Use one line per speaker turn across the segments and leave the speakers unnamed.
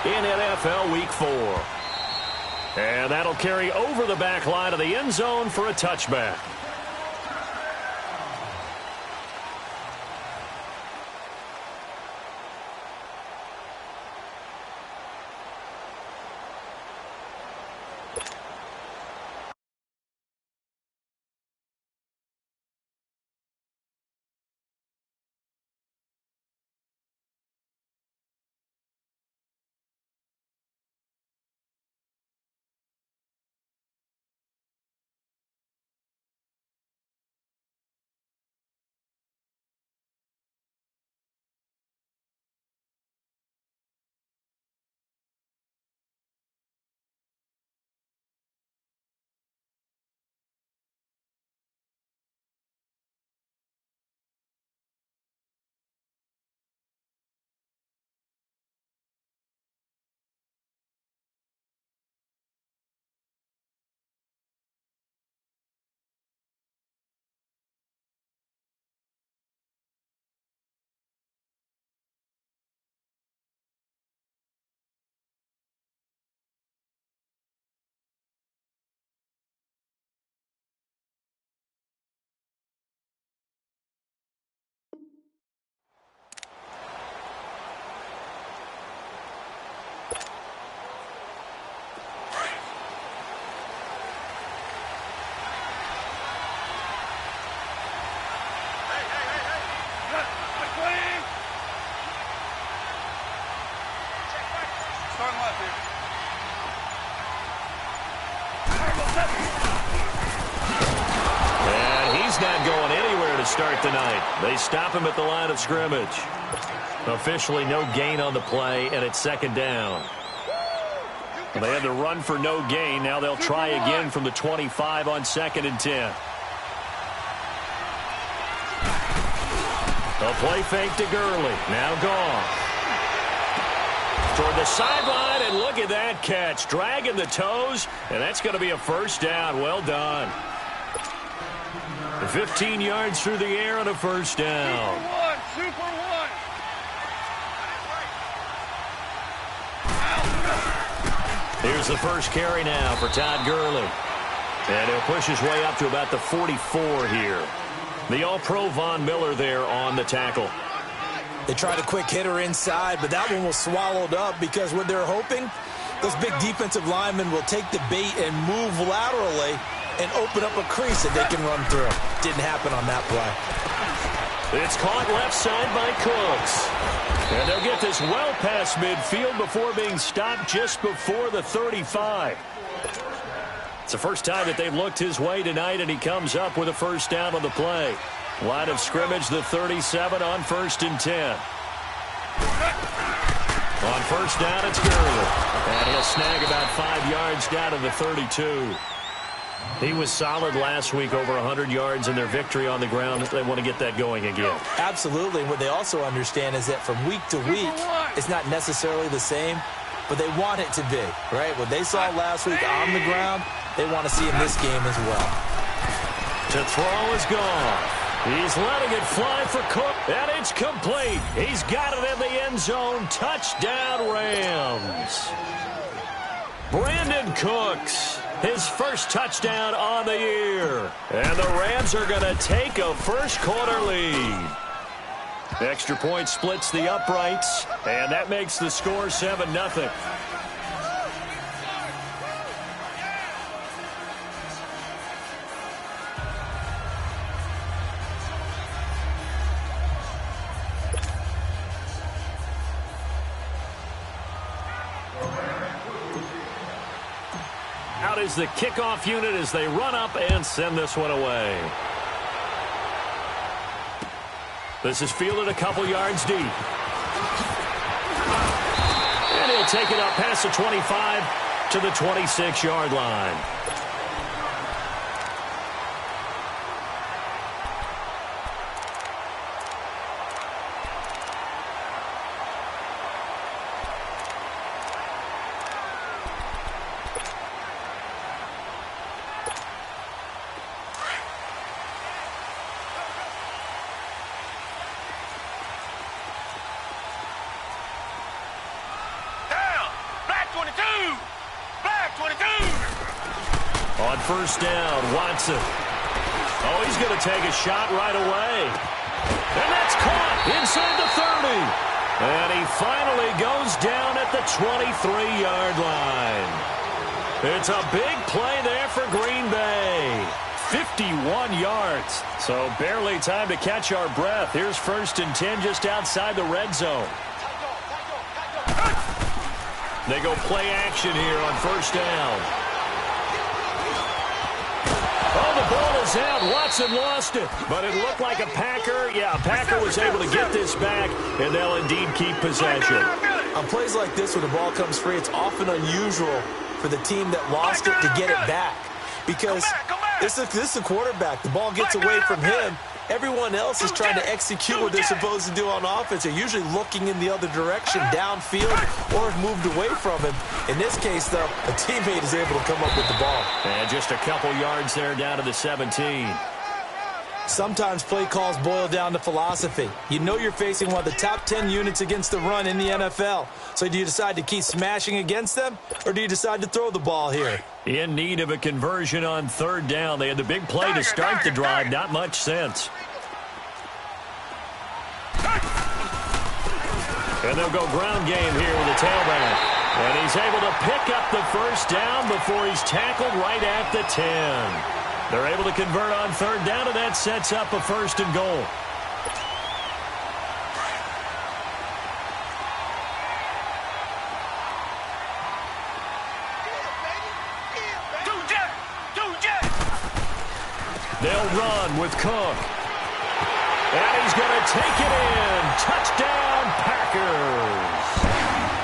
in NFL Week 4. And that'll carry over the back line of the end zone for a touchback. And he's not going anywhere to start tonight. They stop him at the line of scrimmage. Officially no gain on the play, and it's second down. Well, they had to run for no gain. Now they'll try again from the 25 on 2nd and 10. A play fake to Gurley. Now gone. Toward the sideline, and look at that catch. Dragging the toes, and that's going to be a first down. Well done. 15 yards through the air on a first down.
Super one.
Here's the first carry now for Todd Gurley. And he'll push his way up to about the 44 here. The All-Pro Von Miller there on the tackle.
They tried a quick hitter inside, but that one was swallowed up because what they're hoping, those big defensive linemen will take the bait and move laterally and open up a crease that they can run through. Didn't happen on that play.
It's caught left side by Cooks. And they'll get this well past midfield before being stopped just before the 35. It's the first time that they've looked his way tonight, and he comes up with a first down on the play. Line of scrimmage, the 37 on 1st and 10. On first down, it's Gurley. And he'll snag about 5 yards down to the 32. He was solid last week, over 100 yards in their victory on the ground. They want to get that going again.
Absolutely. What they also understand is that from week to week, it's not necessarily the same, but they want it to be, right? What they saw last week on the ground, they want to see in this game as well.
To throw is gone. He's letting it fly for Cook, and it's complete. He's got it in the end zone. Touchdown, Rams. Brandon Cooks, his first touchdown on the year. And the Rams are going to take a first-quarter lead. Extra point splits the uprights, and that makes the score 7-0. Out is the kickoff unit as they run up and send this one away. This is fielded a couple yards deep. And he'll take it up past the 25 to the 26-yard line. On first down, Watson. Oh, he's going to take a shot right away. And that's caught inside the 30. And he finally goes down at the 23-yard line. It's a big play there for Green Bay. 51 yards. So barely time to catch our breath. Here's 1st and 10 just outside the red zone. They go play action here on first down. Oh, the ball is out. Watson lost it. But it looked like a Packer. Yeah, a Packer was able to get this back, and they'll indeed keep possession.
On plays like this where the ball comes free, it's often unusual for the team that lost it to get it back. Because this is a quarterback. The ball gets away from him. Everyone else is trying to execute what they're supposed to do on offense. They're usually looking in the other direction, downfield, or have moved away from him. In this case, though, a teammate is able to come up with the ball.
And just a couple yards there down to the 17.
Sometimes play calls boil down to philosophy. You know you're facing one of the top 10 units against the run in the NFL. So do you decide to keep smashing against them, or do you decide to throw the ball here?
In need of a conversion on third down. They had the big play to start the drive. Not much sense. And they'll go ground game here with the tailback. And he's able to pick up the first down before he's tackled right at the 10. They're able to convert on third down, and that sets up a 1st and goal. They'll run with Cook. And he's going to take it in. Touchdown, Packers.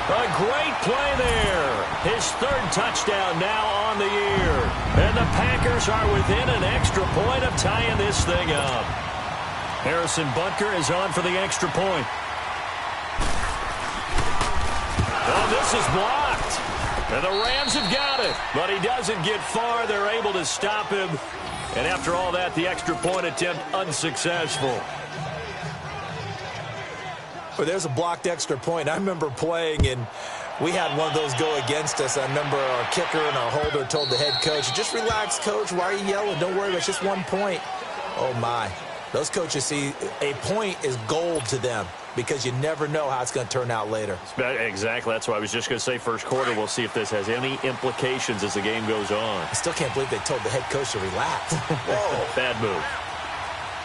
A great play there. His 3rd touchdown now on the year. And the Packers are within an extra point of tying this thing up. Harrison Butker is on for the extra point. Oh, this is blocked. And the Rams have got it. But he doesn't get far. They're able to stop him. And after all that, the extra point attempt unsuccessful.
Well, there's a blocked extra point. I remember playing, and we had one of those go against us. I remember our kicker and our holder told the head coach, just relax, coach. Why are you yelling? Don't worry, it's just 1 point. Oh, my. Those coaches see a point is gold to them because you never know how it's going to turn out later.
Exactly. That's why I was just going to say first quarter. We'll see if this has any implications as the game goes on.
I still can't believe they told the head coach to relax.
Whoa. Bad move.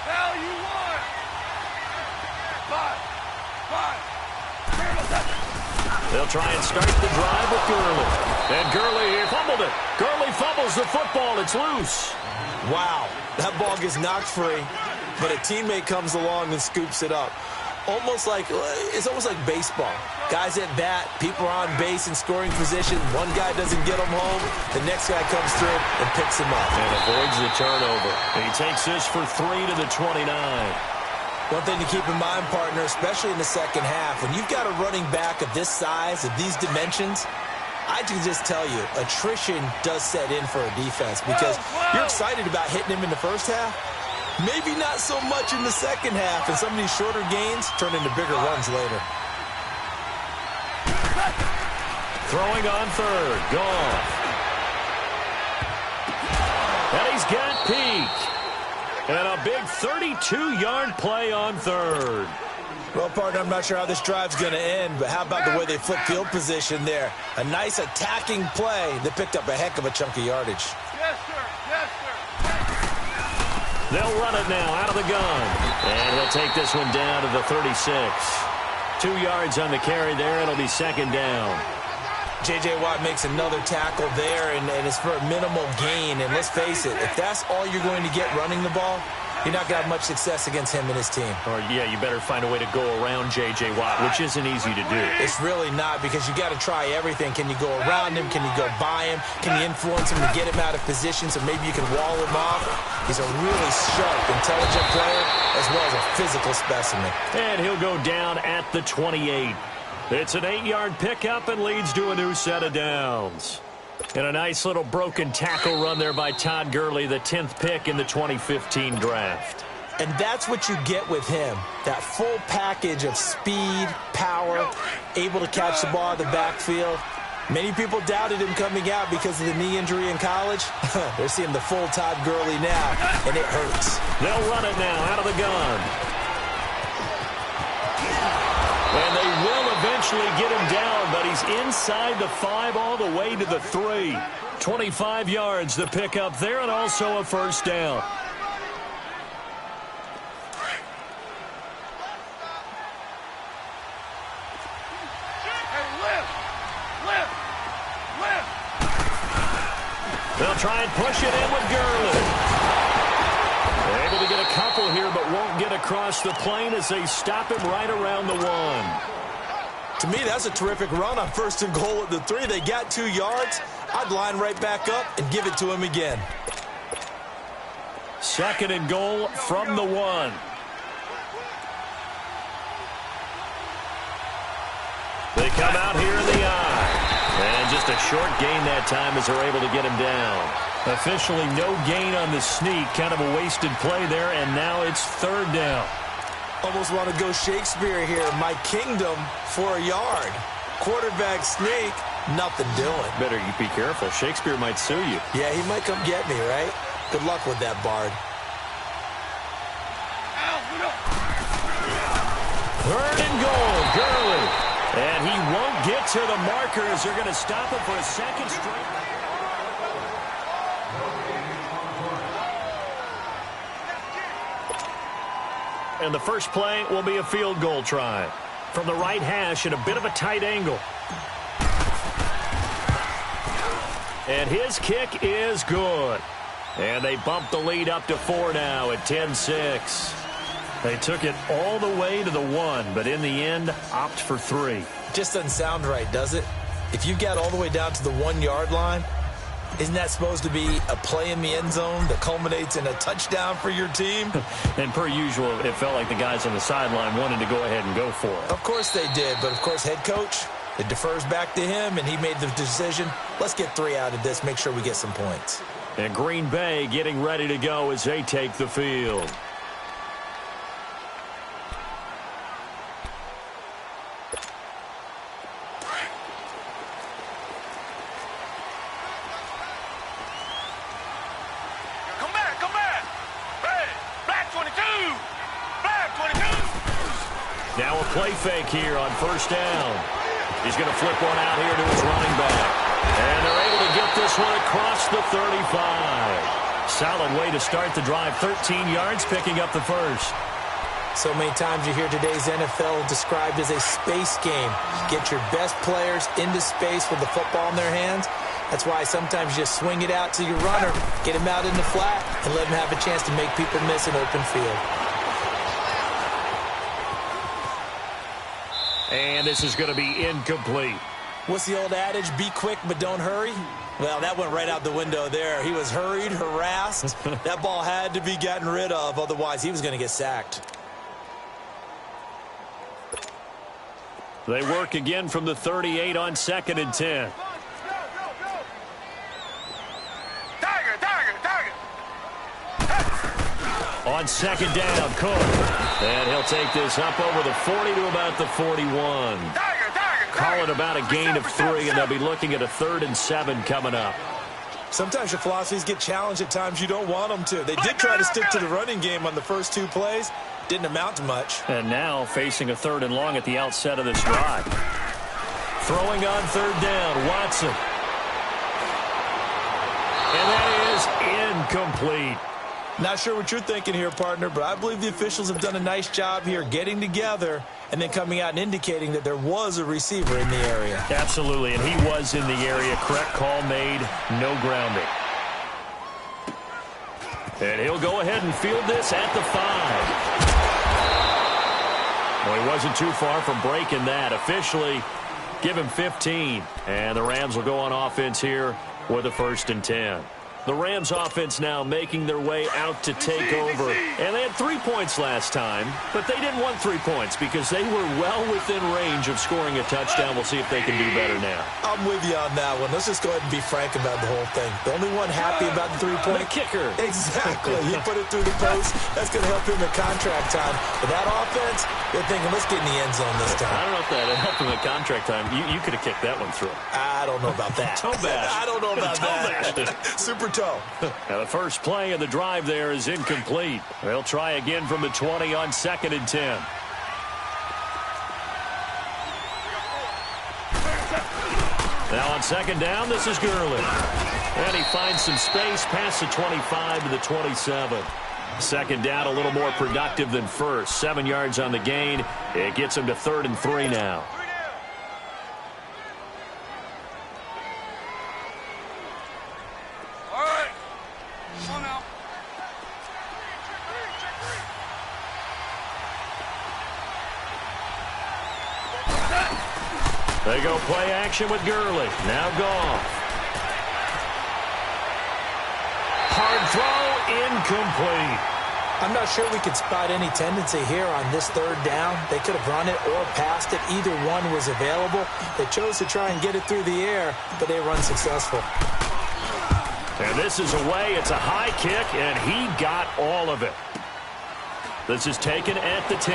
Hell, you won. Five.
They'll try and start the drive with Gurley. And Gurley here fumbled it. Gurley fumbles the football. It's loose.
Wow. That ball gets knocked free, but a teammate comes along and scoops it up. It's almost like baseball. Guys at bat, people are on base in scoring position. One guy doesn't get him home. The next guy comes through and picks him up.
And avoids the turnover. And he takes this for 3 to the 29.
One thing to keep in mind, partner, especially in the second half, when you've got a running back of this size, of these dimensions, I can just tell you, attrition does set in for a defense because you're excited about hitting him in the first half. Maybe not so much in the second half, and some of these shorter gains turn into bigger runs later.
Throwing on third. Goff. And he's got Peak. And a big 32-yard play on third.
Well, partner, I'm not sure how this drive's going to end, but how about the way they flip field position there? A nice attacking play that picked up a heck of a chunk of yardage.
Yes, sir. Yes, sir.
They'll run it now out of the gun. And he'll take this one down to the 36. 2 yards on the carry there. It'll be 2nd down.
J.J. Watt makes another tackle there, and it's for a minimal gain. And let's face it, if that's all you're going to get running the ball, you're not going to have much success against him and his team.
Or, yeah, you better find a way to go around J.J. Watt, which isn't easy to do.
It's really not, because you got to try everything. Can you go around him? Can you go by him? Can you influence him to get him out of position so maybe you can wall him off? He's a really sharp, intelligent player as well as a physical specimen.
And he'll go down at the 28. It's an 8-yard pickup and leads to a new set of downs. And a nice little broken tackle run there by Todd Gurley, the 10th pick in the 2015 draft.
And that's what you get with him, that full package of speed, power, able to catch the ball in the backfield. Many people doubted him coming out because of the knee injury in college. They're seeing the full Todd Gurley now, and it hurts.
They'll run it now out of the gun. And they will eventually get him down, but he's inside the 5 all the way to the 3. 25 yards to pick up there, and also a first down. They'll try and push it in with Gurley. They're able to get a couple here, but won't get across the plane as they stop him right around the 1.
To me, that's a terrific run on 1st and goal at the 3. They got 2 yards. I'd line right back up and give it to him again.
2nd and goal from the 1. They come out here in the eye. And just a short gain that time as they're able to get him down. Officially no gain on the sneak. Kind of a wasted play there, and now it's 3rd down.
Almost want to go Shakespeare here. My kingdom for a yard. Quarterback sneak, nothing doing.
Better you be careful. Shakespeare might sue you.
Yeah, he might come get me, right? Good luck with that, Bard.
3rd and goal, Gurley. And he won't get to the marker as they're going to stop him for a 2nd straight. And the first play will be a field goal try. From the right hash at a bit of a tight angle. And his kick is good. And they bump the lead up to 4 now at 10-6. They took it all the way to the 1, but in the end, opt for 3.
Just doesn't sound right, does it? If you get all the way down to the 1-yard line, isn't that supposed to be a play in the end zone that culminates in a touchdown for your team?
And per usual, it felt like the guys on the sideline wanted to go ahead and go for it.
Of course they did, but of course head coach, it defers back to him, and he made the decision, let's get 3 out of this, make sure we get some points.
And Green Bay getting ready to go as they take the field. Now a play fake here on 1st down. He's going to flip one out here to his running back. And they're able to get this one across the 35. Solid way to start the drive. 13 yards, picking up the first.
So many times you hear today's NFL described as a space game. Get your best players into space with the football in their hands. That's why sometimes you just swing it out to your runner, get him out in the flat, and let him have a chance to make people miss an open field.
And this is going to be incomplete.
What's the old adage? Be quick, but don't hurry. Well, that went right out the window there. He was hurried, harassed. That ball had to be gotten rid of. Otherwise, he was going to get sacked.
They work again from the 38 on 2nd and 10. On 2nd down, Cook. And he'll take this up over the 40 to about the 41. Call it about a gain of 3, and they'll be looking at a 3rd and 7 coming up.
Sometimes your philosophies get challenged at times you don't want them to. They did try to stick to the running game on the first 2 plays. Didn't amount to much.
And now facing a 3rd and long at the outset of this drive. Throwing on 3rd down, Watson. And that is incomplete.
Not sure what you're thinking here, partner, but I believe the officials have done a nice job here getting together and then coming out and indicating that there was a receiver in the area.
Absolutely, and he was in the area. Correct call made, no grounding. And he'll go ahead and field this at the 5. Well, he wasn't too far from breaking that. Officially, give him 15. And the Rams will go on offense here with a 1st and 10. The Rams offense now making their way out to take over. And they had 3 points last time, but they didn't want 3 points because they were well within range of scoring a touchdown. We'll see if they can do better now.
I'm with you on that one. Let's just go ahead and be frank about the whole thing. The only one happy about the 3-point
kicker.
Exactly. He put it through the post. That's going to help him in contract time. But that offense, they're thinking, let's get in the end zone this time.
I don't know if that helped him at contract time. You could have kicked that one through.
I don't know about that.
Toe bash.
I don't know about that. Super toe.
Now the first play of the drive there is incomplete. They'll try again from the 20 on 2nd and 10. Now on 2nd down, this is Gurley. And he finds some space past the 25 to the 27. 2nd down, a little more productive than first. 7 yards on the gain. It gets him to 3rd and 3 now.
All right. Come on now.
They go play action with Gurley. Now Goff. Hard throw, incomplete.
I'm not sure we could spot any tendency here on this 3rd down. They could have run it or passed it. Either one was available. They chose to try and get it through the air, but they were unsuccessful.
And this is away. It's a high kick, and he got all of it. This is taken at the 10.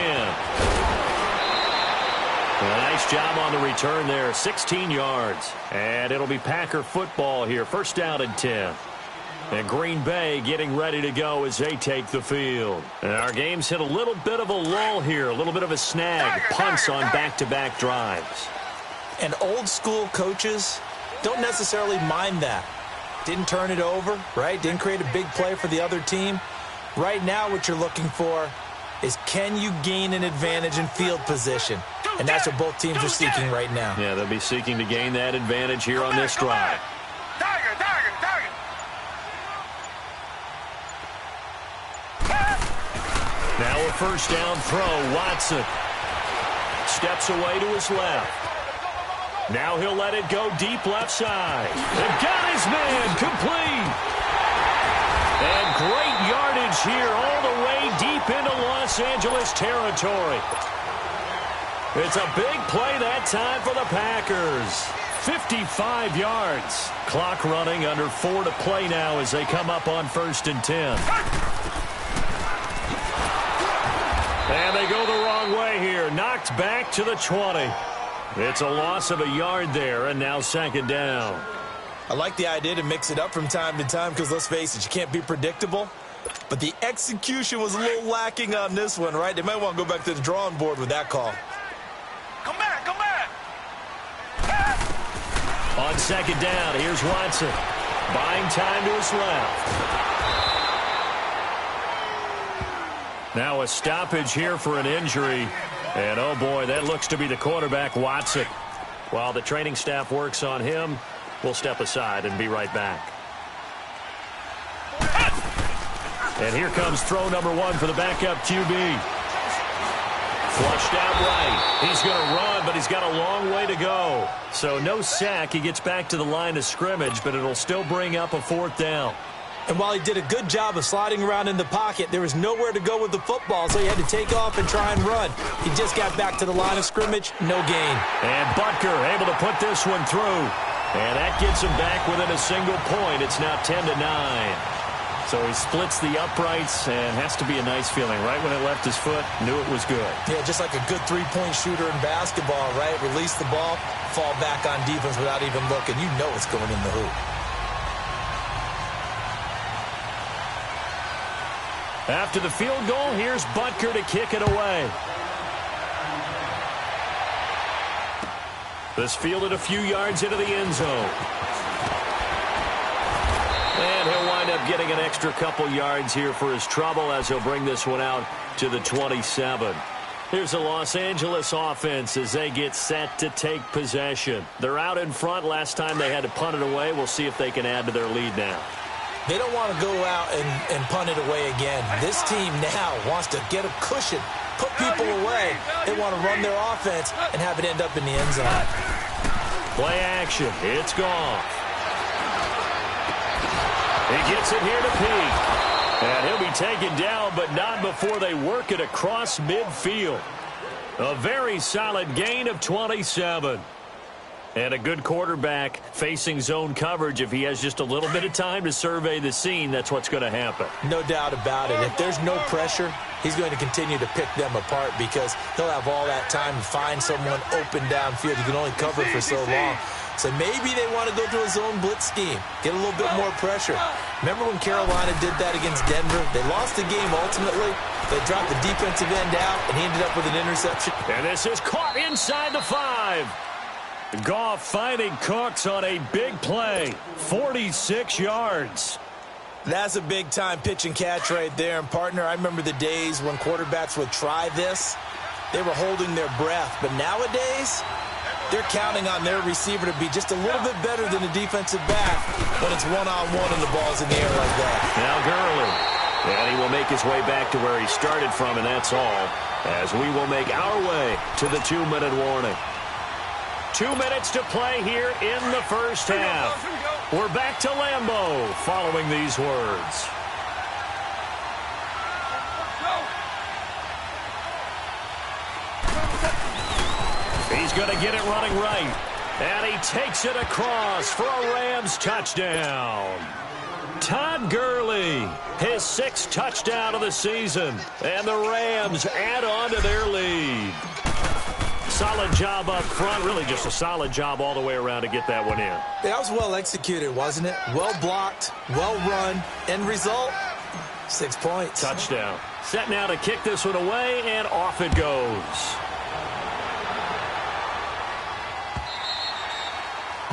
A nice job on the return there. 16 yards. And it'll be Packer football here. 1st down and 10. And Green Bay getting ready to go as they take the field. And our game's hit a little bit of a lull here. A little bit of a snag. Punts on back-to-back drives.
And old school coaches don't necessarily mind that. Didn't turn it over, right? Didn't create a big play for the other team. Right now what you're looking for is, can you gain an advantage in field position? And that's what both teams are seeking right now.
Yeah, they'll be seeking to gain that advantage here on this drive.
Target.
Now a 1st down throw. Watson steps away to his left. Now he'll let it go deep left side. And got his man complete. And great yardage here all the way deep into Los Angeles territory. It's a big play that time for the Packers. 55 yards. Clock running, under 4 to play now as they come up on 1st and 10. And they go the wrong way here. Knocked back to the 20. It's a loss of a yard there, and now 2nd down.
I like the idea to mix it up from time to time because, let's face it, you can't be predictable. But the execution was a little lacking on this one, right? They might want to go back to the drawing board with that call.
Come back.
On 2nd down, here's Watson. Buying time to his left. Now a stoppage here for an injury. And, oh, boy, that looks to be the quarterback, Watson. While the training staff works on him, we'll step aside and be right back. And here comes throw number 1 for the backup QB. Flushed out right. He's going to run, but he's got a long way to go. So no sack. He gets back to the line of scrimmage, but it'll still bring up a 4th down.
And while he did a good job of sliding around in the pocket, there was nowhere to go with the football, so he had to take off and try and run. He just got back to the line of scrimmage, no gain.
And Butker able to put this one through. And that gets him back within a single point. It's now 10-9. So he splits the uprights, and has to be a nice feeling. Right when it left his foot, knew it was good.
Yeah, just like a good 3-point shooter in basketball, right? Release the ball, fall back on defense without even looking. You know it's going in the hoop.
After the field goal, here's Butker to kick it away. This fielded a few yards into the end zone. And he'll wind up getting an extra couple yards here for his trouble as he'll bring this one out to the 27. Here's the Los Angeles offense as they get set to take possession. They're out in front. Last time they had to punt it away. We'll see if they can add to their lead now.
They don't want to go out and punt it away again. This team now wants to get a cushion, put people away. They want to run their offense and have it end up in the end zone.
Play action. It's gone. He gets it here to Peak. And he'll be taken down, but not before they work it across midfield. A very solid gain of 27. And a good quarterback facing zone coverage. If he has just a little bit of time to survey the scene, that's what's going to happen.
No doubt about it. If there's no pressure, he's going to continue to pick them apart because he'll have all that time to find someone open downfield. You can only cover for so long. So maybe they want to go to a zone blitz scheme, get a little bit more pressure. Remember when Carolina did that against Denver? They lost the game ultimately. They dropped the defensive end out, and he ended up with an interception.
And this is caught inside the 5. Goff finding Cooks on a big play, 46 yards.
That's a big-time pitch and catch right there. And, partner, I remember the days when quarterbacks would try this. They were holding their breath. But nowadays, they're counting on their receiver to be just a little bit better than the defensive back when it's one-on-one and the ball's in the air like that.
Now Gurley. And he will make his way back to where he started from, and that's all, as we will make our way to the 2-minute warning. 2 minutes to play here in the first half. We're back to Lambeau following these words. He's going to get it running right. And he takes it across for a Rams touchdown. Todd Gurley, his 6th touchdown of the season. And the Rams add on to their lead. Solid job up front. Really just a solid job all the way around to get that one in.
That was well executed, wasn't it? Well blocked, well run. End result, 6 points.
Touchdown. Set now to kick this one away, and off it goes.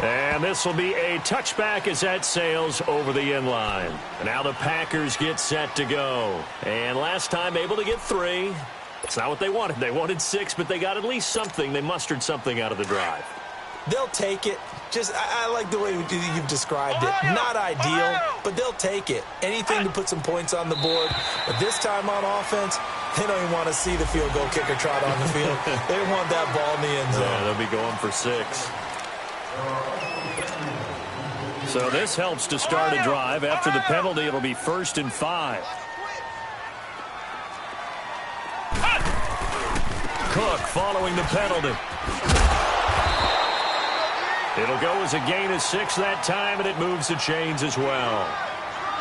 And this will be a touchback as that sails over the end line. And now the Packers get set to go. And last time able to get 3. It's not what they wanted. They wanted 6, but they got at least something. They mustered something out of the drive.
They'll take it. I like the way you've described it. Not ideal, but they'll take it. Anything to put some points on the board. But this time on offense, they don't even want to see the field goal kicker trot on the field. They want that ball in the end zone.
Yeah, they'll be going for 6. So this helps to start a drive. After the penalty, it'll be 1st and 5. Cook following the penalty. It'll go as a gain of 6 that time, and it moves the chains as well.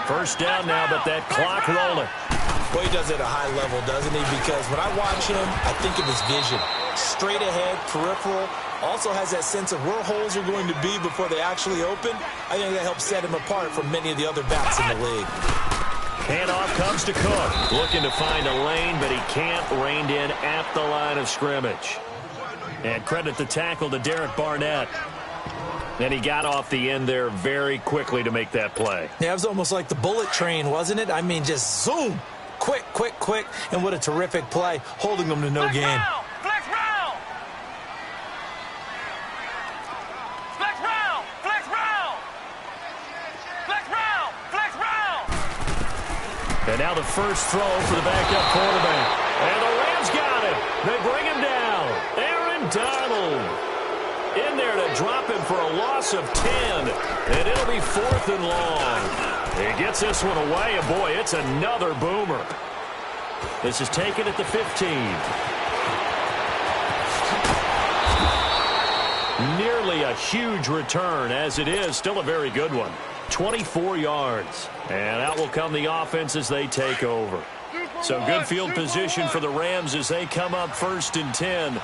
First down now, but that clock rolling.
Well, he does it at a high level, doesn't he? Because when I watch him, I think of his vision. Straight ahead, peripheral. Also has that sense of where holes are going to be before they actually open. I think that helps set him apart from many of the other backs in the league.
Handoff comes to Cook. Looking to find a lane, but he can't. Reined in at the line of scrimmage. And credit the tackle to Derek Barnett. And he got off the end there very quickly to make that play.
Yeah, it was almost like the bullet train, wasn't it? I mean, just zoom. Quick, quick, quick. And what a terrific play, holding them to no gain.
Flex round! Flex round! Flex round! Flex round! Flex round!
And now the first throw for the backup quarterback. And the Rams got it. They bring him down. Aaron Donald in there to drop him for a loss of 10. And it'll be 4th and long. He gets this one away, and boy, it's another boomer. This is taken at the 15. Nearly a huge return, as it is. Still a very good one. 24 yards. And out will come the offense as they take over. So good field position for the Rams as they come up 1st and 10.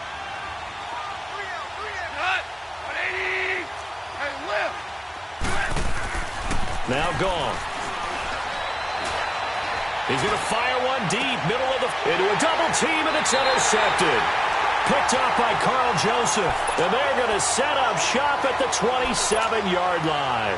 Now gone. He's going to fire one deep, middle of the... into a double team, and it's intercepted. Picked up by Carl Joseph. And they're going to set up shop at the 27-yard line.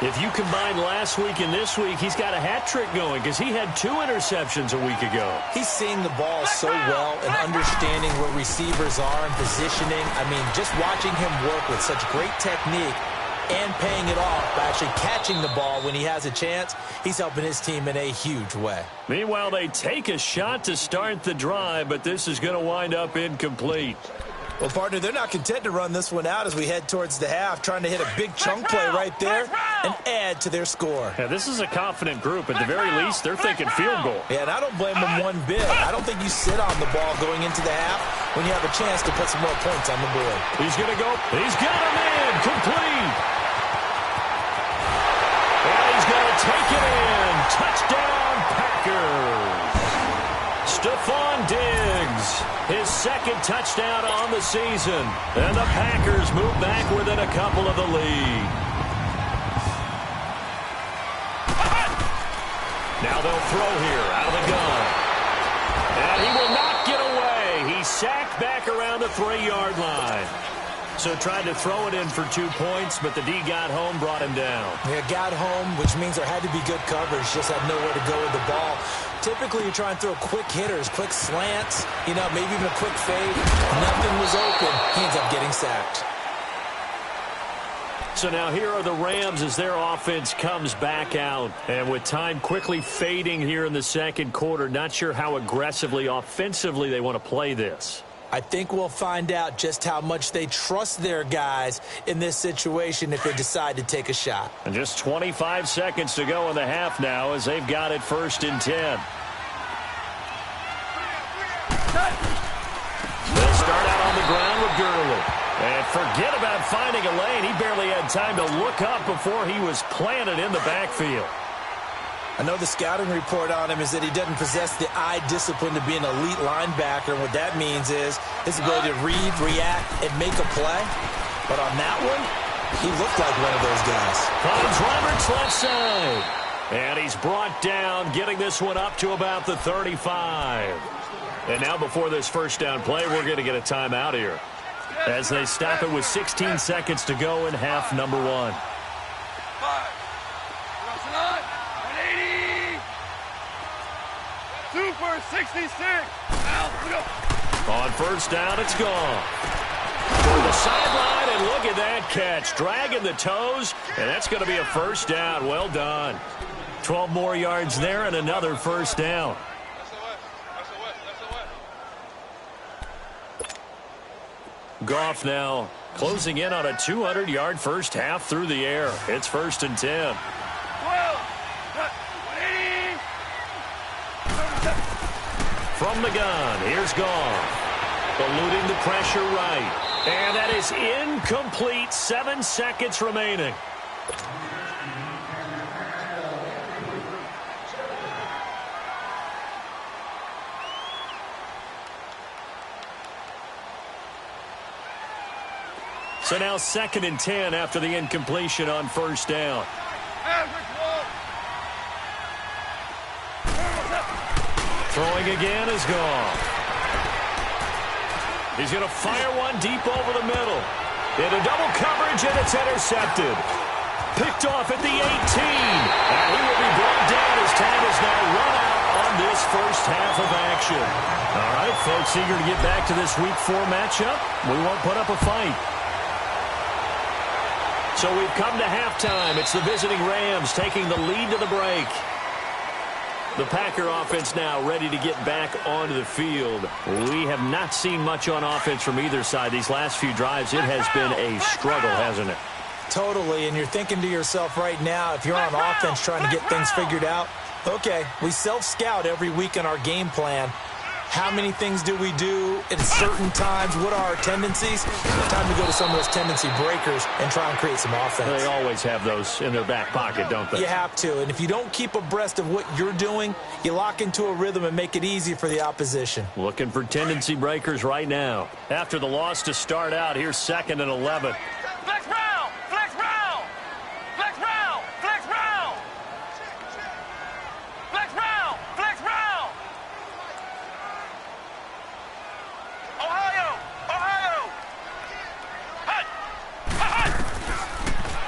If you combine last week and this week, he's got a hat trick going because he had 2 interceptions a week ago.
He's seeing the ball so well and understanding where receivers are and positioning. I mean, just watching him work with such great technique and paying it off by actually catching the ball when he has a chance, he's helping his team in a huge way.
Meanwhile, they take a shot to start the drive, but this is going to wind up incomplete.
Well, partner, they're not content to run this one out as we head towards the half, trying to hit a big chunk play right there and add to their score.
Yeah, this is a confident group. At the very least, they're thinking field goal.
Yeah, and I don't blame them one bit. I don't think you sit on the ball going into the half when you have a chance to put some more points on the board.
He's going to go. He's got him in. Complete. And he's going to take it in. Touchdown, Packers. Stephon Diggs, his second touchdown on the season. And the Packers move back within a couple of the lead. Now they'll throw here out of the gun. And he will not get away. He's sacked back around the 3-yard line. So tried to throw it in for 2 points, but the D got home, brought him down.
Yeah, got home, which means there had to be good coverage. Just had nowhere to go with the ball. Typically, you try and throw quick hitters, quick slants, maybe even a quick fade. Nothing was open. He ends up getting sacked.
So now here are the Rams as their offense comes back out. And with time quickly fading here in the second quarter, not sure how aggressively, offensively they want to play this.
I think we'll find out just how much they trust their guys in this situation if they decide to take a shot.
And just 25 seconds to go in the half now as they've got it 1st and 10. They'll start out on the ground with Gurley. And forget about finding a lane. He barely had time to look up before he was planted in the backfield.
I know the scouting report on him is that he doesn't possess the eye discipline to be an elite linebacker. And what that means is his ability to read, react, and make a play. But on that one, he looked like one of those guys.
Finds Roberts left side. And he's brought down, getting this one up to about the 35. And now before this first down play, we're going to get a timeout here, as they stop it with 16 seconds to go in half number 1.
Super 66.
On first down, it's gone. To the sideline, and look at that catch. Dragging the toes, and that's going to be a first down. Well done. 12 more yards there and another first down. Goff now closing in on a 200-yard first half through the air. It's 1st and 10. From the gun, here's Goff. Eluding the pressure right. And that is incomplete. 7 seconds remaining. So now 2nd and 10 after the incompletion on first down. Throwing again is Goff. He's going to fire one deep over the middle. Into double coverage, and it's intercepted. Picked off at the 18. And he will be brought down as time is now run out on this first half of action. All right, folks, eager to get back to this Week 4 matchup. We won't put up a fight. So we've come to halftime. It's the visiting Rams taking the lead to the break. The Packer offense now ready to get back onto the field. We have not seen much on offense from either side. These last few drives, it has been a struggle, hasn't it?
Totally, and you're thinking to yourself right now, if you're on offense trying to get things figured out, okay, we self-scout every week in our game plan. How many things do we do at certain times? What are our tendencies? Time to go to some of those tendency breakers and try and create some offense.
They always have those in their back pocket, don't they?
You have to, and if you don't keep abreast of what you're doing, you lock into a rhythm and make it easy for the opposition.
Looking for tendency breakers right now. After the loss to start out, here's 2nd and 11.
Flex round! Flex round! Flex round! Flex round! Flex round! Flex round! Ohio! Ohio! Hut! Hut!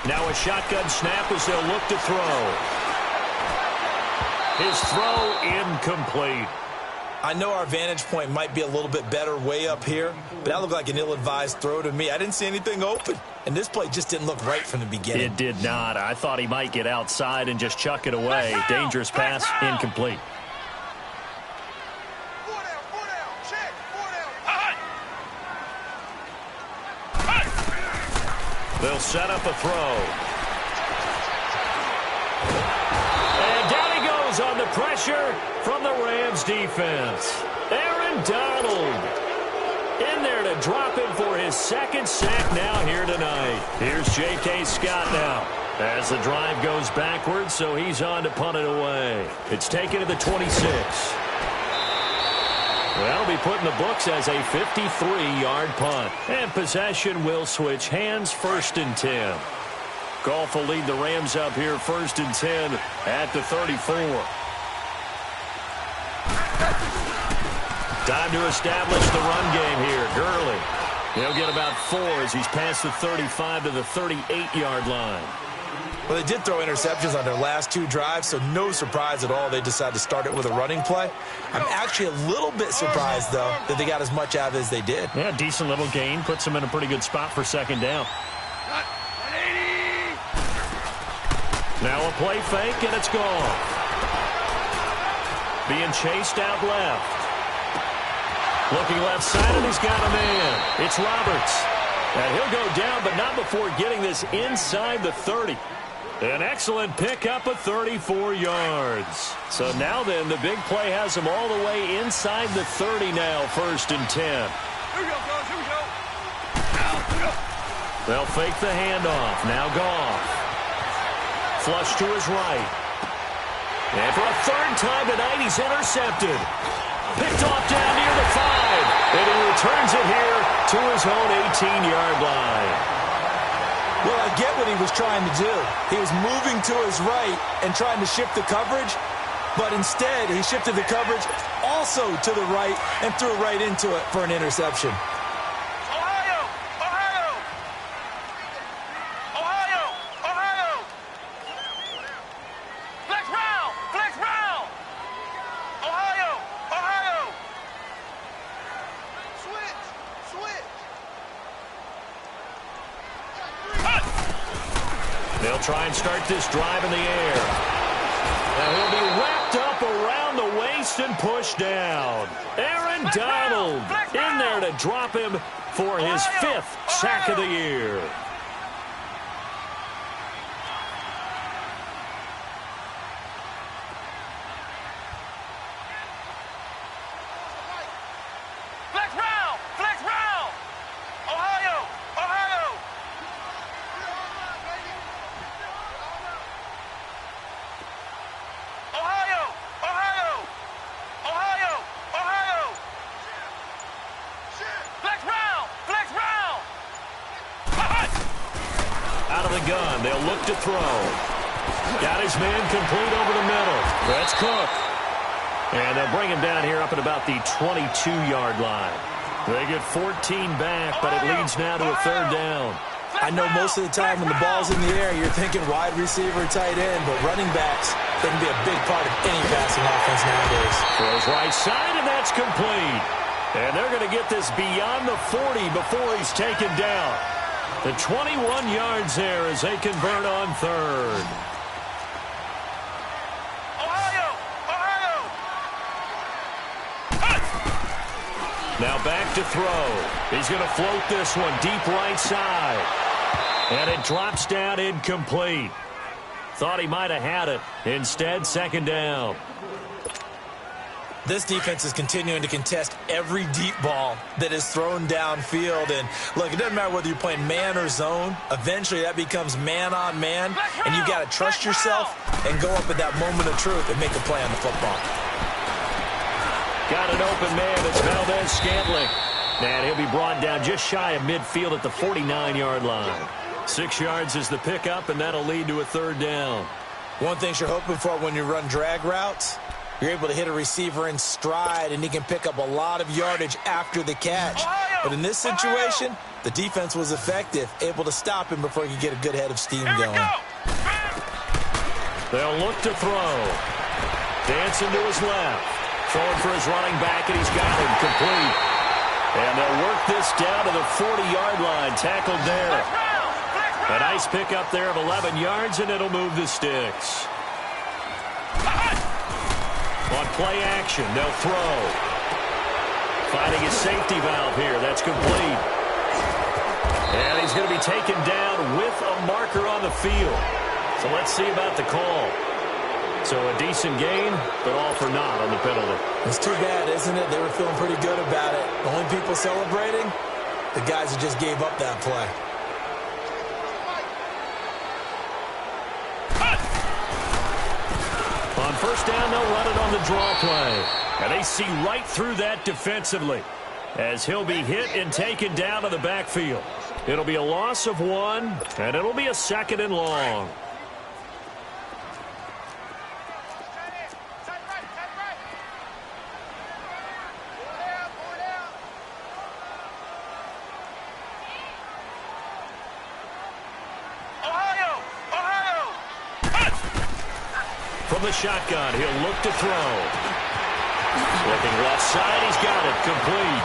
Now a shotgun snap as they'll look to throw. His throw incomplete.
I know our vantage point might be a little bit better way up here, but that looked like an ill-advised throw to me. I didn't see anything open, and this play just didn't look right from the beginning.
It did not. I thought he might get outside and just chuck it away. Dangerous pass, incomplete. They'll set up a throw. And down he goes on the pressure from the Rams defense. Aaron Donald in there to drop him for his second sack now here tonight. Here's J.K. Scott now as the drive goes backwards, so he's on to punt it away. It's taken to the 26. That'll be put in the books as a 53-yard punt. And possession will switch hands, 1st and 10. Goff will lead the Rams up here 1st and 10 at the 34. Time to establish the run game here. Gurley. He'll get about 4 as he's past the 35 to the 38-yard line.
Well, they did throw interceptions on their last 2 drives, so no surprise at all they decided to start it with a running play. I'm actually a little bit surprised, though, that they got as much out of it as they did.
Yeah, decent little gain. Puts them in a pretty good spot for 2nd down. Now a play fake, and it's gone. Being chased out left. Looking left side, and he's got a man. It's Roberts. And he'll go down, but not before getting this inside the 30. An excellent pickup of 34 yards. So now then, the big play has him all the way inside the 30 now, 1st and 10.
Here we go, guys. Here we go.
They'll fake the handoff. Now Goff. Flush to his right. And for a 3rd time tonight, he's intercepted. Picked off down near the 5. And he returns it here to his own 18-yard line.
Well, I get what he was trying to do. He was moving to his right and trying to shift the coverage, but instead he shifted the coverage also to the right and threw right into it for an interception.
Ohio! Ohio! Ohio! Ohio! Flex round! Flex round! Ohio! Ohio! Switch! Switch!
They'll try and start this drive in the air. Now he'll be wrapped up around the waist and pushed down. Aaron Donald in there to drop him for his 5th sack of the year.
Flex round! Flex round! Ohio! Ohio! Ohio! Ohio! Ohio! Ohio! Flex round! Flex round!
Out of the gun, they'll look to throw. Got his man complete over the middle. That's Cook. And they'll bring him down here up at about the 22-yard line. They get 14 back, but it leads now to a 3rd down.
I know most of the time when the ball's in the air, you're thinking wide receiver, tight end, but running backs, they can be a big part of any passing offense nowadays.
Throws right side, and that's complete. And they're going to get this beyond the 40 before he's taken down. The 21 yards there as they convert on 3rd.
Ohio! Ohio!
Now back to throw. He's going to float this one deep right side. And it drops down incomplete. Thought he might have had it. Instead, 2nd down.
This defense is continuing to contest every deep ball that is thrown downfield. And, look, it doesn't matter whether you're playing man or zone. Eventually, that becomes man on man. And you've got to trust yourself and go up at that moment of truth and make a play on the football.
Got an open man. It's Valdez-Scantling. And he'll be brought down just shy of midfield at the 49-yard line. 6 yards is the pickup, and that'll lead to a 3rd down.
One thing you're hoping for when you run drag routes, you're able to hit a receiver in stride, and he can pick up a lot of yardage after the catch. But in this situation, the defense was effective, able to stop him before he could get a good head of steam going.
They'll look to throw. Dancing to his left. Throwing for his running back, and he's got him complete. And they'll work this down to the 40-yard line. Tackled there. A nice pickup there of 11 yards, and it'll move the sticks. On play action, they'll throw. Finding his safety valve here. That's complete. And he's going to be taken down with a marker on the field. So let's see about the call. So a decent gain, but all for naught on the penalty.
It's too bad, isn't it? They were feeling pretty good about it. The only people celebrating, the guys who just gave up that play.
On first down, they'll run it on the draw play. And they see right through that defensively as he'll be hit and taken down to the backfield. It'll be a loss of 1, and it'll be a 2nd and long. From the shotgun, he'll look to throw. Looking left side, he's got it. Complete.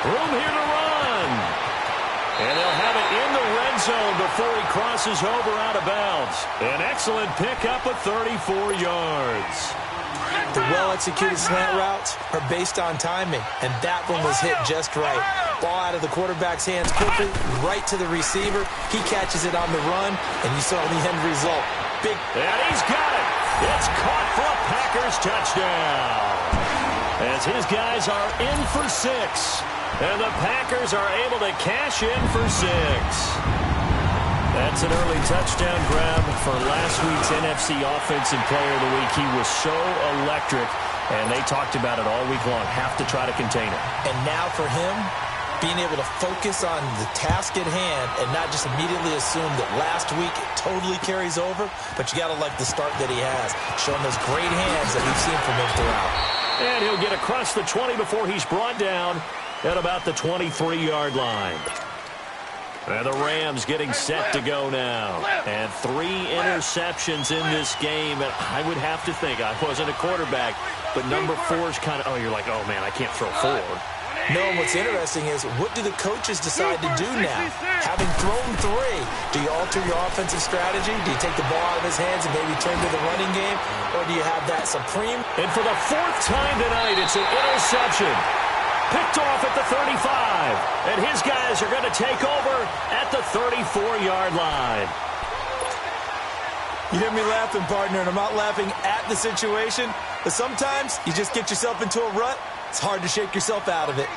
Room here to run. And they'll have it in the red zone before he crosses over out of bounds. An excellent pickup of 34 yards.
The well-executed slant routes are based on timing, and that one was hit just right. Ball out of the quarterback's hands quickly, right to the receiver. He catches it on the run, and you saw the end result. Big.
And he's got it. It's caught for a Packers touchdown. As his guys are in for 6. And the Packers are able to cash in for 6. That's an early touchdown grab for last week's NFC Offensive Player of the Week. He was so electric, and they talked about it all week long. Have to try to contain it.
And now for him, being able to focus on the task at hand and not just immediately assume that last week it totally carries over, but you got to like the start that he has, showing those great hands that we've seen from him throughout.
And he'll get across the 20 before he's brought down at about the 23-yard line. And the Rams getting set to go now. And 3 interceptions in this game. And I would have to think, I wasn't a quarterback, but number 4 is kind of, you're like, oh, man, I can't throw 4.
No, what's interesting is, what do the coaches decide to do now? Having thrown 3, do you alter your offensive strategy? Do you take the ball out of his hands and maybe turn to the running game? Or do you have that supreme?
And for the 4th time tonight, it's an interception. Picked off at the 35. And his guys are going to take over at the 34-yard line.
You hear me laughing, partner, and I'm not laughing at the situation, but sometimes you just get yourself into a rut. It's hard to shake yourself out of it.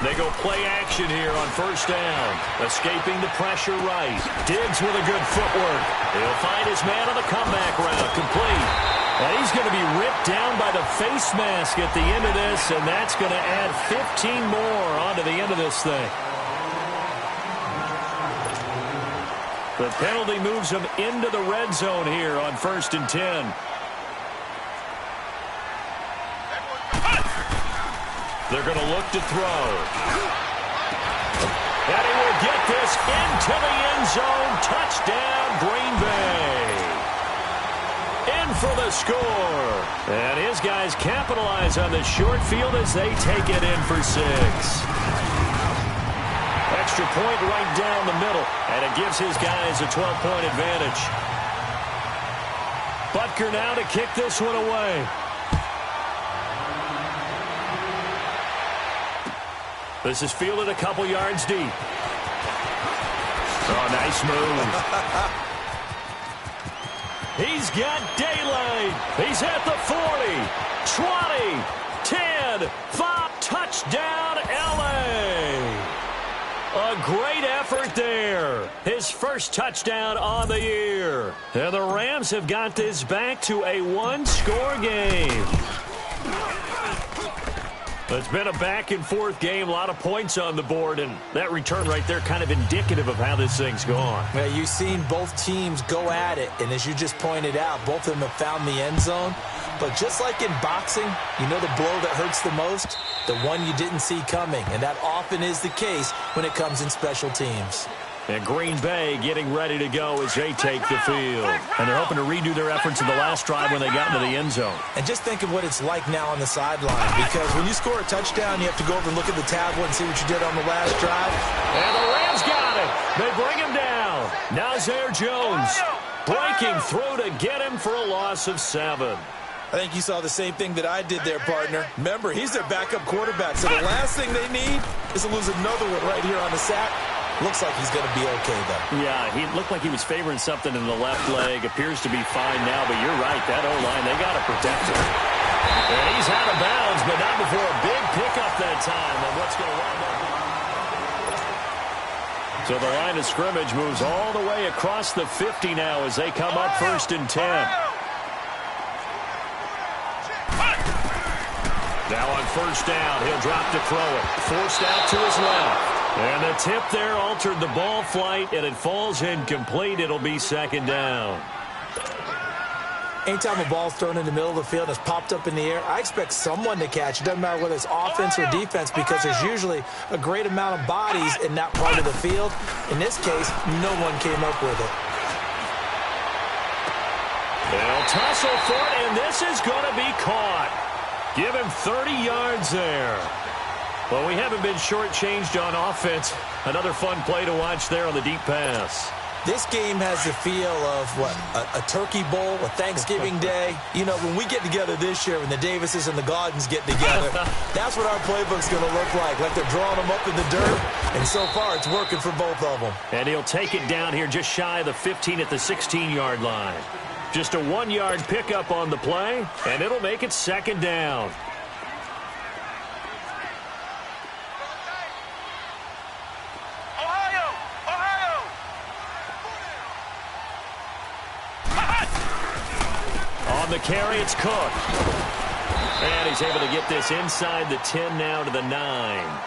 They go play action here on first down. Escaping the pressure right. Diggs with a good footwork. He'll find his man on the comeback route. Complete. And he's going to be ripped down by the face mask at the end of this, and that's going to add 15 more onto the end of this thing. The penalty moves him into the red zone here on 1st and 10. They're going to look to throw. And he will get this into the end zone. Touchdown, Green Bay. In for the score. And his guys capitalize on the short field as they take it in for 6. Extra point right down the middle. And it gives his guys a 12-point advantage. Butker now to kick this one away. This is fielded a couple yards deep. Oh, nice move. He's got daylight. He's at the 40, 20, 10, 5. Touchdown, L.A. A great effort there. His first touchdown on the year. And the Rams have got this back to a 1-score game. It's been a back-and-forth game, a lot of points on the board, and that return right there kind of indicative of how this thing's gone.
Yeah, you've seen both teams go at it, and as you just pointed out, both of them have found the end zone. But just like in boxing, you know the blow that hurts the most? The one you didn't see coming, and that often is the case when it comes in special teams.
And Green Bay getting ready to go as they take the field. And they're hoping to redo their efforts in the last drive when they got into the end zone.
And just think of what it's like now on the sideline, because when you score a touchdown, you have to go over and look at the tablet and see what you did on the last drive.
And the Rams got it. They bring him down. Now Zaire Jones breaking through to get him for a loss of 7.
I think you saw the same thing that I did there, partner. Remember, he's their backup quarterback, so the last thing they need is to lose another one right here on the sack. Looks like he's going to be okay, though.
Yeah, he looked like he was favoring something in the left leg. Appears to be fine now, but you're right. That O-line, they got to protect him. And he's out of bounds, but not before a big pickup that time on what's going to wind up. So the line of scrimmage moves all the way across the 50 now as they come up 1st and 10. Now on 1st down, he'll drop to throw it. Forced out to his left. And the tip there altered the ball flight, and it falls incomplete. It'll be 2nd down.
Anytime a ball's thrown in the middle of the field and it's popped up in the air, I expect someone to catch. It doesn't matter whether it's offense or defense because there's usually a great amount of bodies in that part of the field. In this case, no one came up with it.
They'll tussle for it, and this is going to be caught. Give him 30 yards there. Well, we haven't been shortchanged on offense. Another fun play to watch there on the deep pass.
This game has the feel of, what, a turkey bowl, a Thanksgiving day. You know, when we get together this year, when the Davises and the Gaudens get together, that's what our playbook's going to look like they're drawing them up in the dirt. And so far, it's working for both of them.
And he'll take it down here just shy of the 15 at the 16-yard line. Just a 1-yard pickup on the play, and it'll make it 2nd down. On the carry, it's Cook. And he's able to get this inside the 10 now to the 9.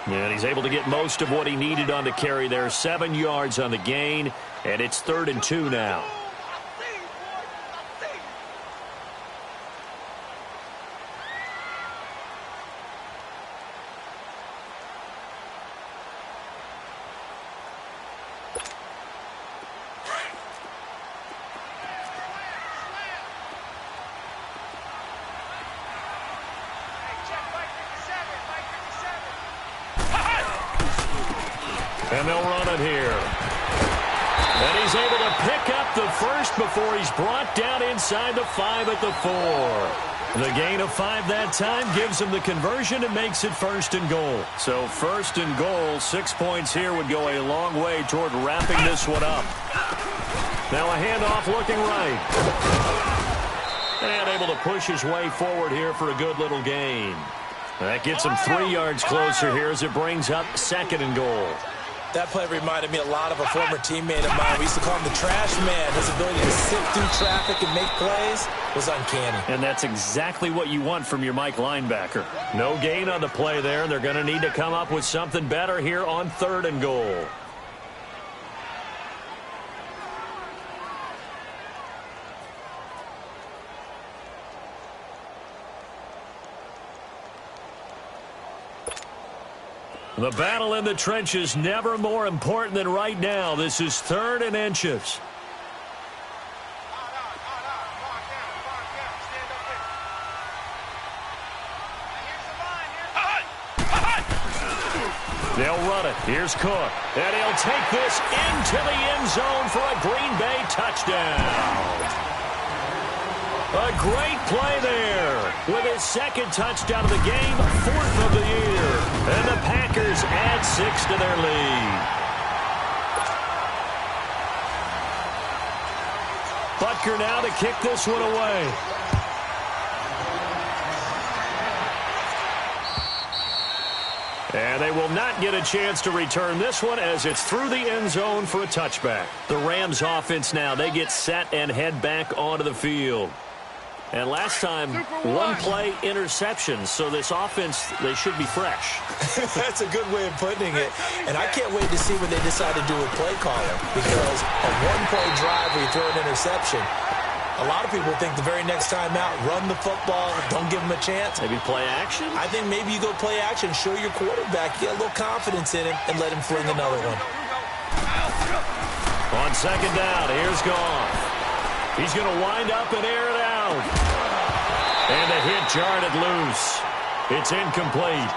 And he's able to get most of what he needed on the carry there. 7 yards on the gain, and it's 3rd and 2 now. And they'll run it here. And he's able to pick up the first before he's brought down inside the 5 at the 4. The gain of 5 that time gives him the conversion and makes it 1st and goal. So 1st and goal, 6 points here would go a long way toward wrapping this one up. Now a handoff looking right. And able to push his way forward here for a good little gain. That gets him 3 yards closer here as it brings up 2nd and goal.
That play reminded me a lot of a former teammate of mine. We used to call him the trash man. His ability to sift through traffic and make plays was uncanny.
And that's exactly what you want from your Mike linebacker. No gain on the play there. They're going to need to come up with something better here on 3rd and goal. The battle in the trenches never more important than right now. This is 3rd and inches. They'll run it. Here's Cook. And he'll take this into the end zone for a Green Bay touchdown. A great play there with his 2nd touchdown of the game, 4th of the year. And the Packers add 6 to their lead. Butker now to kick this one away. And they will not get a chance to return this one as it's through the end zone for a touchback. The Rams offense now, they get set and head back onto the field. And last time, 1 play interception, so this offense, they should be fresh.
That's a good way of putting it. And I can't wait to see what they decide to do with play calling, because a 1-play drive where you throw an interception, a lot of people think the very next time out, run the football, don't give them a chance.
Maybe play action?
I think maybe you go play action, show your quarterback, get a little confidence in him, and let him fling another one.
On 2nd down, here's Goff. He's going to wind up and air it out. And a hit jarred it loose. It's incomplete.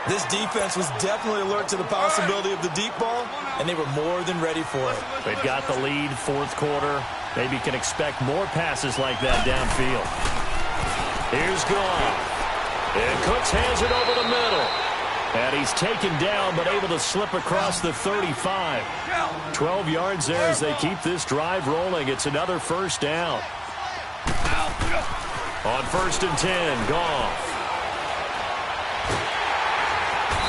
This defense was definitely alert to the possibility of the deep ball, and they were more than ready for it.
They've got the lead, 4th quarter. Maybe can expect more passes like that downfield. Here's Goff. And Cooks hands it over the middle. And he's taken down, but able to slip across the 35. 12 yards there as they keep this drive rolling. It's another first down. On 1st and 10, Goff.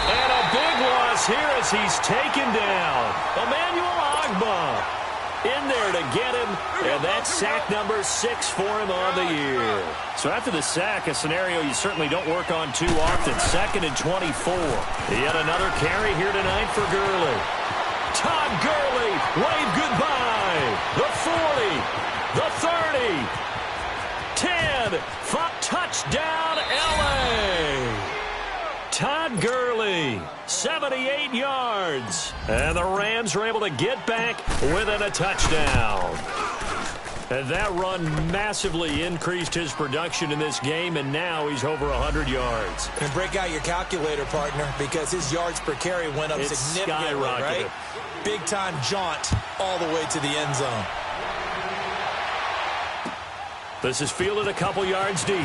And a big loss here as he's taken down. Emmanuel Ogbah in there to get him, and that's sack number 6 for him on the year. So after the sack, a scenario you certainly don't work on too often. 2nd and 24. Yet another carry here tonight for Gurley. Todd Gurley, wave goodbye. The 40, the 30, 10, touchdown L.A. Todd Gurley, 78 yards. And the Rams are able to get back within a touchdown. And that run massively increased his production in this game, and now he's over 100 yards.
And break out your calculator, partner, because his yards per carry went up significantly, right? Big-time jaunt all the way to the end zone.
This is fielded a couple yards deep.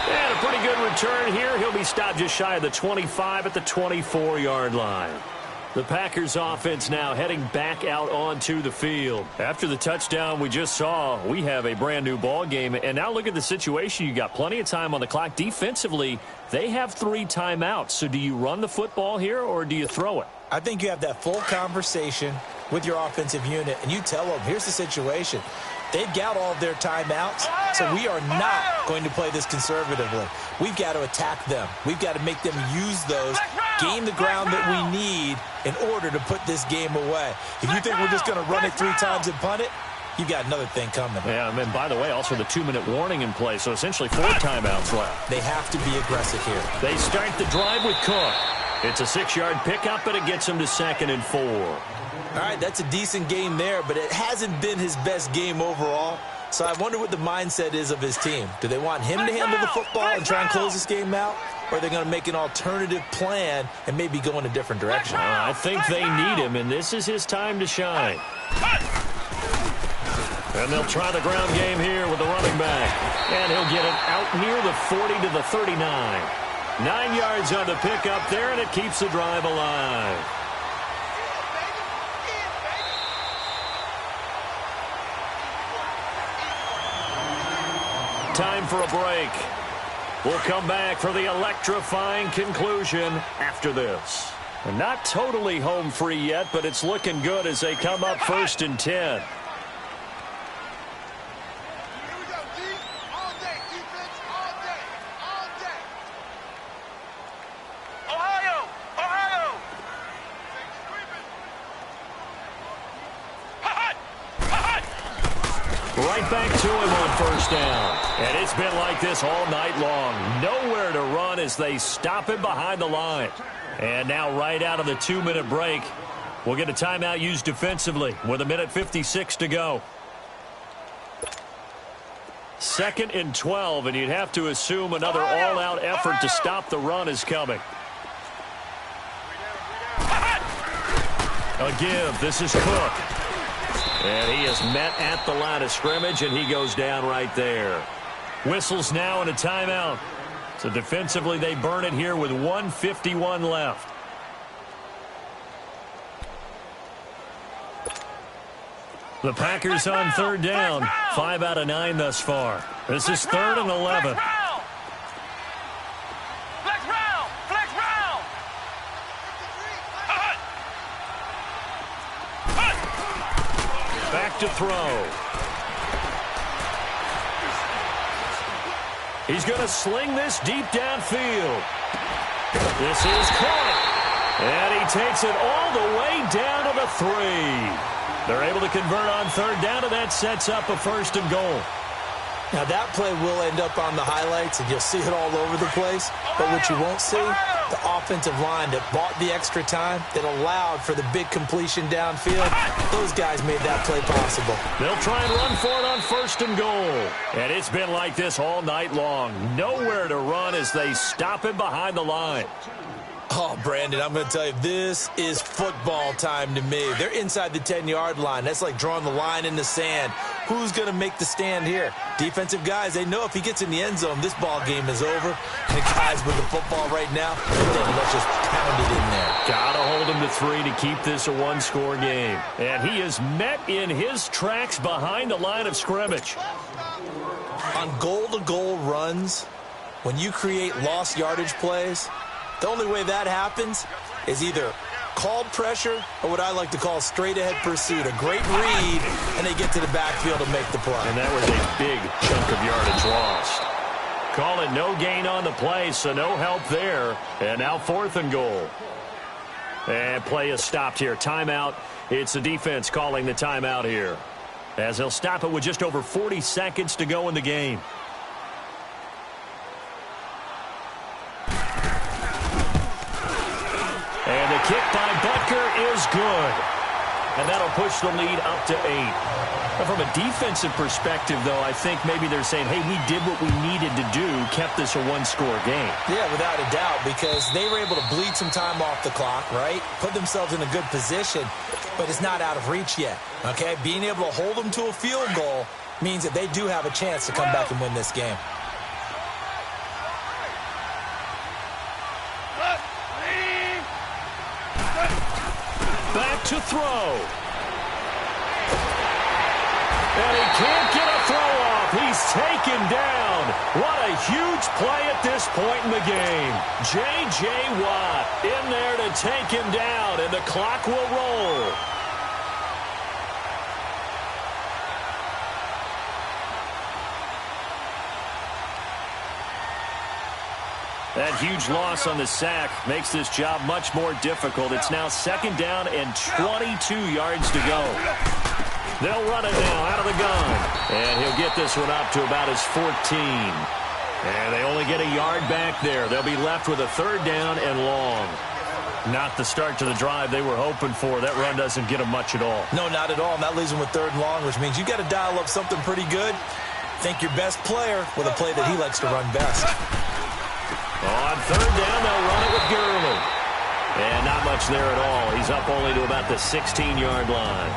And a pretty good return here. He'll be stopped just shy of the 25 at the 24-yard line. The Packers offense now heading back out onto the field. After the touchdown we just saw, we have a brand new ball game. And now look at the situation. You got plenty of time on the clock. Defensively, they have 3 timeouts. So do you run the football here or do you throw it?
I think you have that full conversation with your offensive unit, and you tell them, here's the situation. They've got all of their timeouts, so we are not going to play this conservatively. We've got to attack them. We've got to make them use those, gain the ground that we need in order to put this game away. If you think we're just going to run it 3 times and punt it, you've got another thing coming.
Yeah, and by the way, also the 2-minute warning in play, so essentially 4 timeouts left.
They have to be aggressive here.
They start the drive with Cook. It's a 6-yard pickup, and it gets him to 2nd and 4.
All right, that's a decent game there, but it hasn't been his best game overall. So I wonder what the mindset is of his team. Do they want him to handle the football and try and close this game out? Or are they going to make an alternative plan and maybe go in a different direction?
I think they need him, and this is his time to shine. And they'll try the ground game here with the running back. And he'll get it out near the 40 to the 39. 9 yards on the pickup there, and it keeps the drive alive. Time for a break. We'll come back for the electrifying conclusion after this. And not totally home free yet, but it's looking good as they come up 1st and 10. Right back to him on 1st down. And it's been like this all night long. Nowhere to run as they stop him behind the line. And now right out of the 2-minute break, we'll get a timeout used defensively with 1:56 to go. 2nd and 12, and you'd have to assume another all-out effort to stop the run is coming. A give. This is Cook. And he is met at the line of scrimmage, and he goes down right there. Whistles now and a timeout. So defensively, they burn it here with 1:51 left. The Packers on 3rd down. 5 out of 9 thus far. This is 3rd and 11. Back to throw. He's going to sling this deep downfield. This is caught. And he takes it all the way down to the 3. They're able to convert on 3rd down, and that sets up a 1st and goal.
Now, that play will end up on the highlights, and you'll see it all over the place. But what you won't see, the offensive line that bought the extra time, that allowed for the big completion downfield, those guys made that play possible.
They'll try and run for it on 1st and goal. And it's been like this all night long. Nowhere to run as they stop him behind the line.
Oh, Brandon, I'm going to tell you, this is football time to me. They're inside the 10-yard line. That's like drawing the line in the sand. Who's going to make the stand here? Defensive guys, they know if he gets in the end zone, this ball game is over. And the guys with the football right now, let's just pound it in there.
Gotta hold him to 3 to keep this a one-score game. And he is met in his tracks behind the line of scrimmage.
On goal-to-goal runs, when you create lost yardage plays, the only way that happens is either called pressure or what I like to call straight-ahead pursuit. A great read, and they get to the backfield and make the play.
And that was a big chunk of yardage lost. Call it no gain on the play, so no help there. And now 4th and goal. And play is stopped here. Timeout. It's the defense calling the timeout here, as they'll stop it with just over 40 seconds to go in the game. And the kick by Butker is good. And that'll push the lead up to 8. Now, from a defensive perspective, though, I think maybe they're saying, hey, we did what we needed to do, kept this a one-score game.
Yeah, without a doubt, because they were able to bleed some time off the clock, right? Put themselves in a good position, but it's not out of reach yet, okay? Being able to hold them to a field goal means that they do have a chance to come back and win this game.
Back to throw. And he can't get a throw off. He's taken down. What a huge play at this point in the game. J.J. Watt in there to take him down, and the clock will roll. That huge loss on the sack makes this job much more difficult. It's now 2nd down and 22 yards to go. They'll run it now out of the gun. And he'll get this one up to about his 14. And they only get a yard back there. They'll be left with a 3rd down and long. Not the start to the drive they were hoping for. That run doesn't get them much at all.
No, not at all. And that leaves them with 3rd and long, which means you got to dial up something pretty good. Think your best player with a play that he likes to run best.
On 3rd down, they'll run it with Gurley. And not much there at all. He's up only to about the 16-yard line.